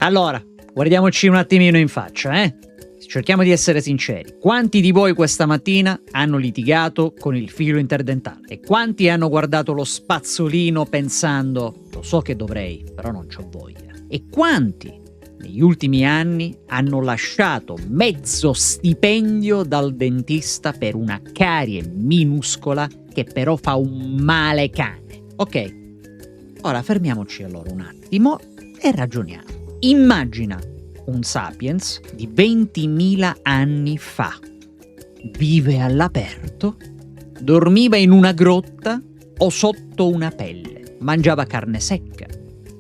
Allora, guardiamoci un attimino in faccia, eh? Cerchiamo di essere sinceri. Quanti di voi questa mattina hanno litigato con il filo interdentale? E quanti hanno guardato lo spazzolino pensando lo so che dovrei, però non c'ho voglia? E quanti negli ultimi anni hanno lasciato mezzo stipendio dal dentista per una carie minuscola che però fa un male cane? Ok, ora fermiamoci allora un attimo e ragioniamo. Immagina un sapiens di 20.000 anni fa. Vive all'aperto, dormiva in una grotta o sotto una pelle, mangiava carne secca,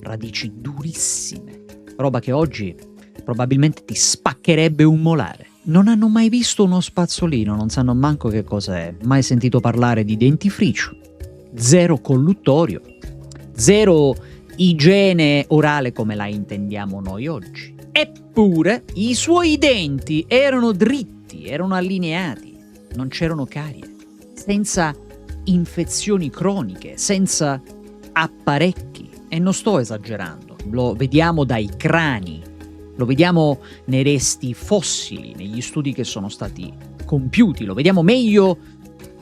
radici durissime, roba che oggi probabilmente ti spaccherebbe un molare. Non hanno mai visto uno spazzolino, non sanno manco che cos'è, mai sentito parlare di dentifricio, zero colluttorio, zero igiene orale come la intendiamo noi oggi. Eppure i suoi denti erano dritti, erano allineati, non c'erano carie, senza infezioni croniche, senza apparecchi. E non sto esagerando, lo vediamo dai crani, lo vediamo nei resti fossili, negli studi che sono stati compiuti, lo vediamo meglio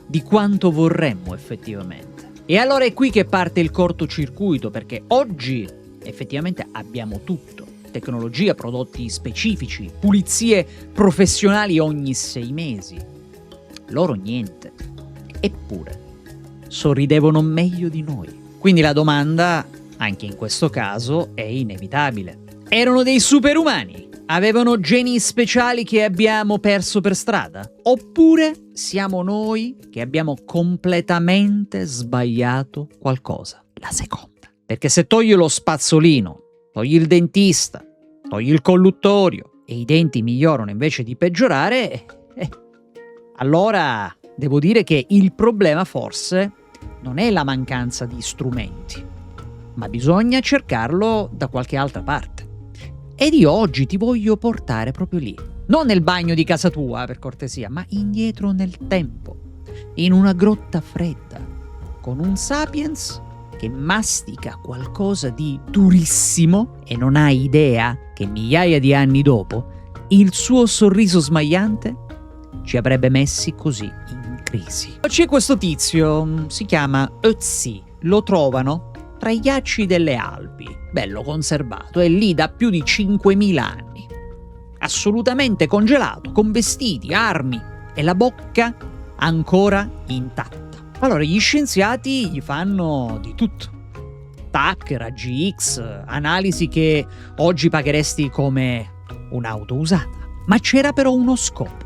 di quanto vorremmo effettivamente. E allora è qui che parte il cortocircuito, perché oggi effettivamente abbiamo tutto. Tecnologia, prodotti specifici, pulizie professionali ogni 6 mesi. Loro niente. Eppure sorridevano meglio di noi. Quindi la domanda, anche in questo caso, è inevitabile. Erano dei superumani? Avevano geni speciali che abbiamo perso per strada? Oppure siamo noi che abbiamo completamente sbagliato qualcosa? La seconda. Perché se togli lo spazzolino, togli il dentista, togli il colluttorio e i denti migliorano invece di peggiorare, allora devo dire che il problema forse non è la mancanza di strumenti, ma bisogna cercarlo da qualche altra parte. Ed io oggi ti voglio portare proprio lì, non nel bagno di casa tua, per cortesia, ma indietro nel tempo, in una grotta fredda, con un sapiens che mastica qualcosa di durissimo e non ha idea che migliaia di anni dopo il suo sorriso smagliante ci avrebbe messi così in crisi. C'è questo tizio, si chiama Ötzi, lo trovano tra i ghiacci delle Alpi, bello conservato, è lì da più di 5.000 anni, assolutamente congelato, con vestiti, armi e la bocca ancora intatta. Allora gli scienziati gli fanno di tutto. TAC, raggi X, analisi che oggi pagheresti come un'auto usata. Ma c'era però uno scopo,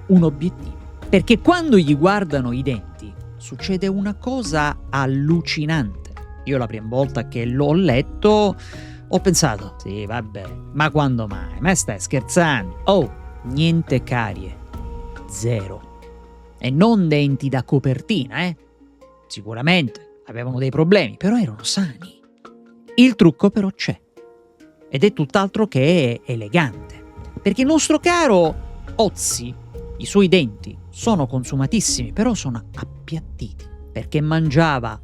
un obiettivo. Perché quando gli guardano i denti succede una cosa allucinante. Io la prima volta che l'ho letto ho pensato, sì vabbè, ma quando mai? Ma stai scherzando? Oh, niente carie, zero. E non denti da copertina, Sicuramente avevano dei problemi, però erano sani. Il trucco però c'è, ed è tutt'altro che elegante, perché il nostro caro Ötzi, i suoi denti sono consumatissimi, però sono appiattiti, perché mangiava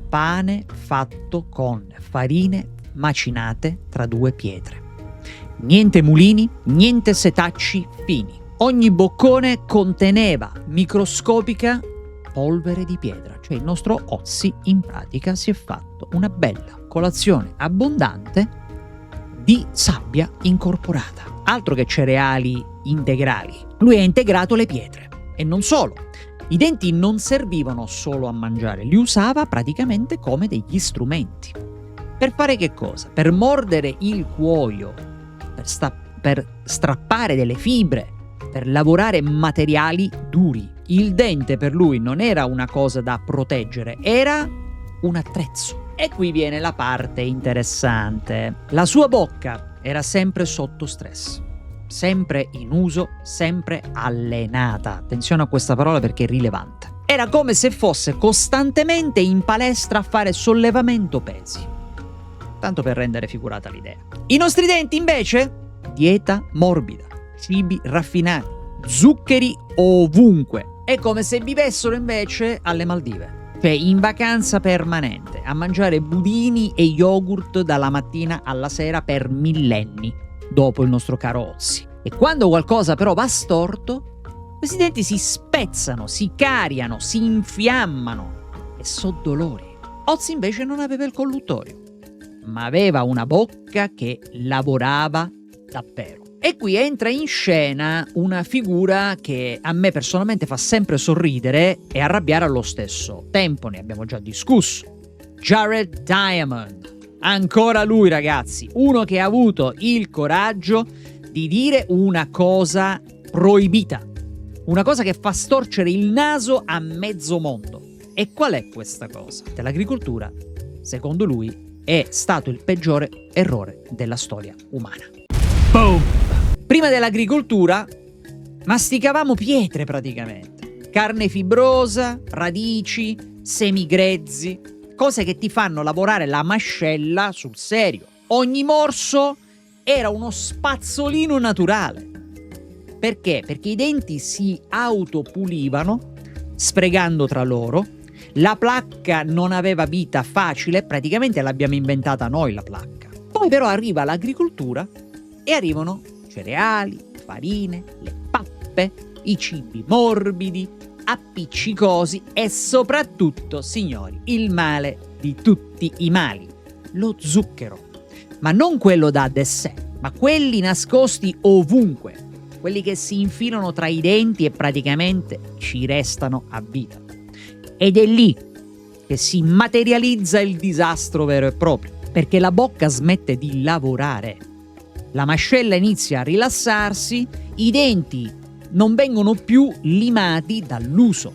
pane fatto con farine macinate tra due pietre. Niente mulini, niente setacci fini. Ogni boccone conteneva microscopica polvere di pietra, cioè il nostro Ötzi in pratica si è fatto una bella colazione abbondante di sabbia incorporata. Altro che cereali integrali, lui ha integrato le pietre. E non solo, i denti non servivano solo a mangiare, li usava praticamente come degli strumenti. Per fare che cosa? Per mordere il cuoio, per strappare delle fibre, per lavorare materiali duri. Il dente per lui non era una cosa da proteggere, era un attrezzo. E qui viene la parte interessante. La sua bocca era sempre sotto stress, sempre in uso, sempre allenata. Attenzione a questa parola perché è rilevante. Era come se fosse costantemente in palestra a fare sollevamento pesi. Tanto per rendere figurata l'idea. I nostri denti invece? Dieta morbida, cibi raffinati, zuccheri ovunque. È come se vivessero invece alle Maldive. cioè in vacanza permanente, a mangiare budini e yogurt dalla mattina alla sera per millenni, dopo il nostro caro Ozzy. E quando qualcosa però va storto, questi denti si spezzano, si cariano, si infiammano e so dolori. Ozzy invece non aveva il colluttorio, ma aveva una bocca che lavorava davvero. E qui entra in scena una figura che a me personalmente fa sempre sorridere e arrabbiare allo stesso tempo, ne abbiamo già discusso. Jared Diamond. Ancora lui, ragazzi, uno che ha avuto il coraggio di dire una cosa proibita, una cosa che fa storcere il naso a mezzo mondo. E qual è questa cosa? Dell'agricoltura, secondo lui, è stato il peggiore errore della storia umana. Boom! Prima dell'agricoltura masticavamo pietre praticamente, carne fibrosa, radici, semi grezzi, cose che ti fanno lavorare la mascella sul serio. Ogni morso era uno spazzolino naturale. Perché? Perché i denti si autopulivano sfregando tra loro. La placca non aveva vita facile, praticamente l'abbiamo inventata noi la placca. Poi però arriva l'agricoltura e arrivano cereali, farine, le pappe, i cibi morbidi, appiccicosi e soprattutto, signori, il male di tutti i mali, lo zucchero. Ma non quello da dessert, ma quelli nascosti ovunque, quelli che si infilano tra i denti e praticamente ci restano a vita. Ed è lì che si materializza il disastro vero e proprio, perché la bocca smette di lavorare. La mascella inizia a rilassarsi, i denti non vengono più limati dall'uso.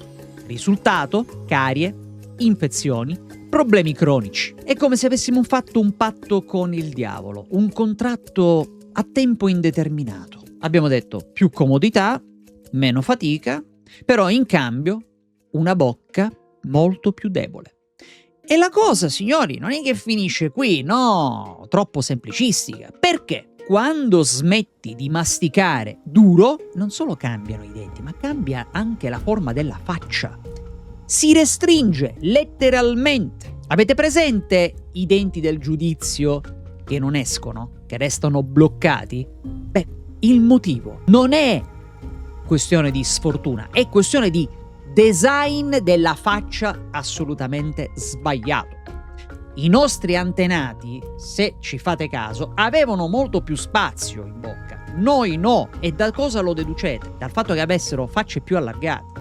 Risultato: carie, infezioni, problemi cronici. È come se avessimo fatto un patto con il diavolo, un contratto a tempo indeterminato. Abbiamo detto più comodità, meno fatica, però in cambio una bocca molto più debole. E la cosa, signori, non è che finisce qui, no, troppo semplicistica. Perché? Quando smetti di masticare duro, non solo cambiano i denti, ma cambia anche la forma della faccia. Si restringe letteralmente. Avete presente i denti del giudizio che non escono, che restano bloccati? Beh, il motivo non è questione di sfortuna, è questione di design della faccia assolutamente sbagliato. I nostri antenati, se ci fate caso, avevano molto più spazio in bocca. Noi no. E da cosa lo deducete? Dal fatto che avessero facce più allargate.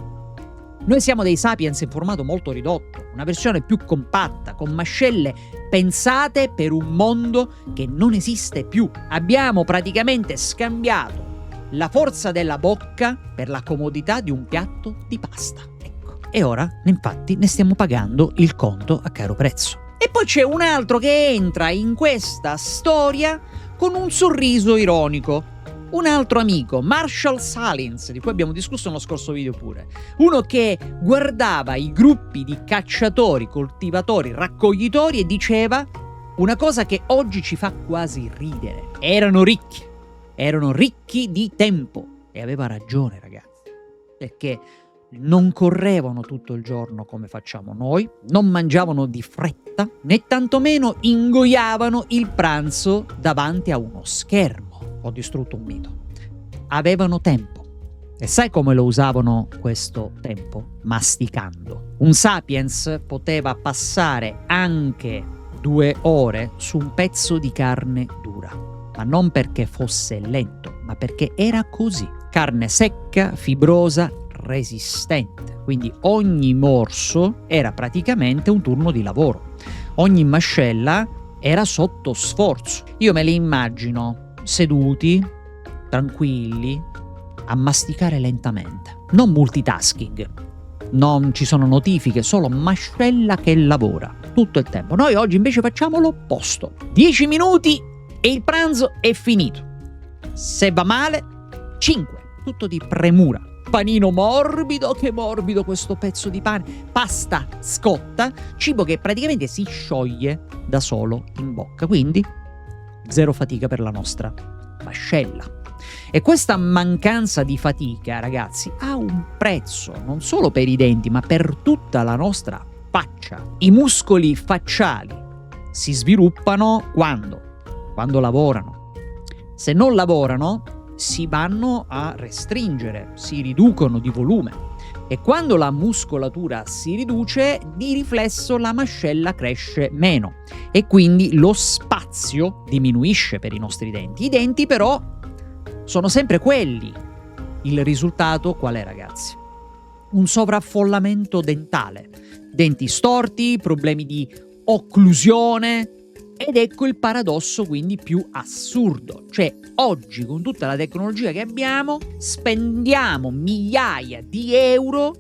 Noi siamo dei sapiens in formato molto ridotto, una versione più compatta, con mascelle pensate per un mondo che non esiste più. Abbiamo praticamente scambiato la forza della bocca per la comodità di un piatto di pasta. Ecco. E ora, infatti, ne stiamo pagando il conto a caro prezzo. E poi c'è un altro che entra in questa storia con un sorriso ironico. Un altro amico, Marshall Salins, di cui abbiamo discusso nello scorso video pure. Uno che guardava i gruppi di cacciatori, coltivatori, raccoglitori e diceva una cosa che oggi ci fa quasi ridere. Erano ricchi di tempo. E aveva ragione, ragazzi. Perché non correvano tutto il giorno come facciamo noi, non mangiavano di fretta, né tantomeno ingoiavano il pranzo davanti a uno schermo. Ho distrutto un mito. Avevano tempo. E sai come lo usavano questo tempo? Masticando. Un sapiens poteva passare anche 2 ore su un pezzo di carne dura, ma non perché fosse lento, ma perché era così. Carne secca, fibrosa, resistente. Quindi ogni morso era praticamente un turno di lavoro. Ogni mascella era sotto sforzo. Io me li immagino seduti, tranquilli, a masticare lentamente. Non multitasking, non ci sono notifiche, solo mascella che lavora tutto il tempo. Noi oggi invece facciamo l'opposto. 10 minuti e il pranzo è finito. Se va male, 5. Tutto di premura. Panino morbido, che morbido questo pezzo di pane. Pasta scotta, cibo che praticamente si scioglie da solo in bocca. Quindi zero fatica per la nostra mascella. E questa mancanza di fatica, ragazzi, ha un prezzo, non solo per i denti, ma per tutta la nostra faccia. I muscoli facciali si sviluppano quando lavorano. Se non lavorano, si vanno a restringere, si riducono di volume. E quando la muscolatura si riduce, di riflesso la mascella cresce meno e quindi lo spazio diminuisce per i nostri denti. I denti però sono sempre quelli. Il risultato qual è, ragazzi? Un sovraffollamento dentale. Denti storti, problemi di occlusione. Ed ecco il paradosso quindi più assurdo, cioè oggi con tutta la tecnologia che abbiamo spendiamo migliaia di euro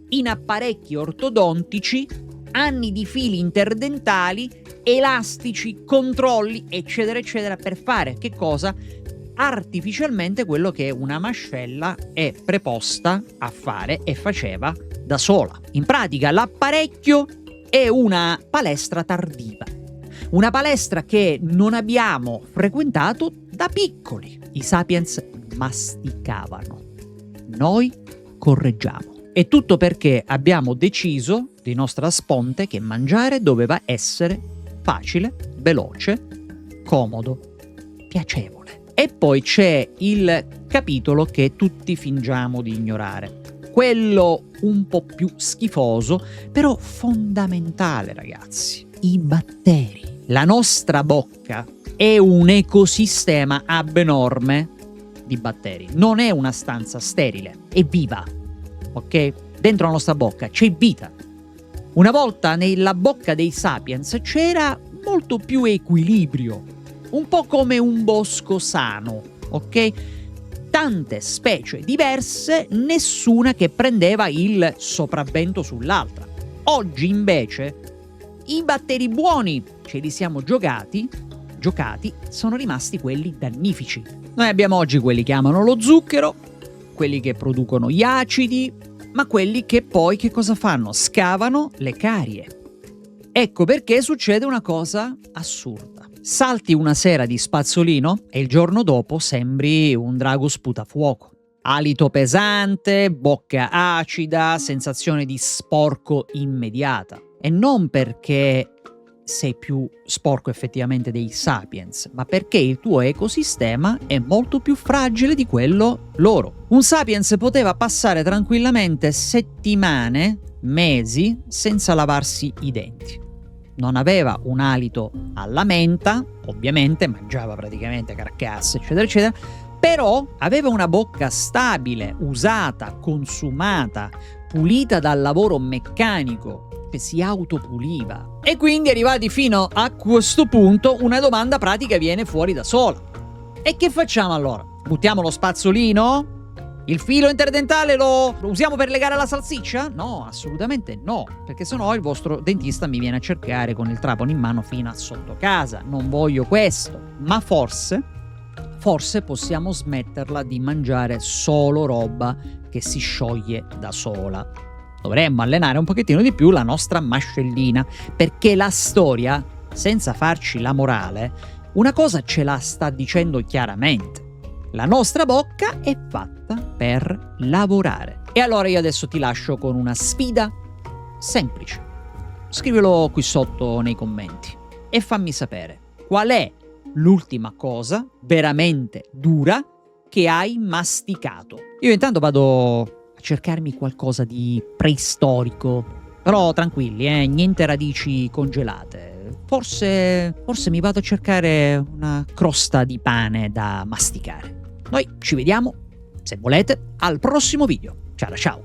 in apparecchi ortodontici, anni di fili interdentali, elastici, controlli, eccetera eccetera, per fare che cosa? Artificialmente quello che una mascella è preposta a fare e faceva da sola. In pratica l'apparecchio è una palestra tardiva. Una palestra che non abbiamo frequentato da piccoli. I sapiens masticavano. Noi correggiamo. E tutto perché abbiamo deciso di nostra sponte che mangiare doveva essere facile, veloce, comodo, piacevole. E poi c'è il capitolo che tutti fingiamo di ignorare. Quello un po' più schifoso, però fondamentale, ragazzi. I batteri. La nostra bocca è un ecosistema abnorme di batteri. Non è una stanza sterile, è viva, ok? Dentro la nostra bocca c'è vita. Una volta nella bocca dei sapiens c'era molto più equilibrio, un po' come un bosco sano, ok? Tante specie diverse, nessuna che prendeva il sopravvento sull'altra. Oggi invece i batteri buoni ce li siamo giocati, sono rimasti quelli dannifici. Noi abbiamo oggi quelli che amano lo zucchero, quelli che producono gli acidi, ma quelli che poi che cosa fanno? Scavano le carie. Ecco perché succede una cosa assurda. Salti una sera di spazzolino e il giorno dopo sembri un drago sputafuoco. Alito pesante, bocca acida, sensazione di sporco immediata. E non perché sei più sporco effettivamente dei sapiens, ma perché il tuo ecosistema è molto più fragile di quello loro. Un sapiens poteva passare tranquillamente settimane, mesi, senza lavarsi i denti. Non aveva un alito alla menta, ovviamente, mangiava praticamente carcasse, eccetera, eccetera, però aveva una bocca stabile, usata, consumata, pulita dal lavoro meccanico, che si autopuliva. E quindi arrivati fino a questo punto una domanda pratica viene fuori da sola. E che facciamo allora? Buttiamo lo spazzolino? Il filo interdentale lo usiamo per legare la salsiccia? No, assolutamente no, perché sennò il vostro dentista mi viene a cercare con il trapano in mano fino a sotto casa. Non voglio questo. Ma forse possiamo smetterla di mangiare solo roba che si scioglie da sola. Dovremmo allenare un pochettino di più la nostra mascellina, perché la storia, senza farci la morale, una cosa ce la sta dicendo chiaramente. La nostra bocca è fatta per lavorare. E allora io adesso ti lascio con una sfida semplice. Scrivilo qui sotto nei commenti e fammi sapere qual è l'ultima cosa veramente dura che hai masticato. Io intanto vado cercarmi qualcosa di preistorico, però tranquilli, niente radici congelate. Forse mi vado a cercare una crosta di pane da masticare. Noi ci vediamo, se volete, al prossimo video. Ciao ciao!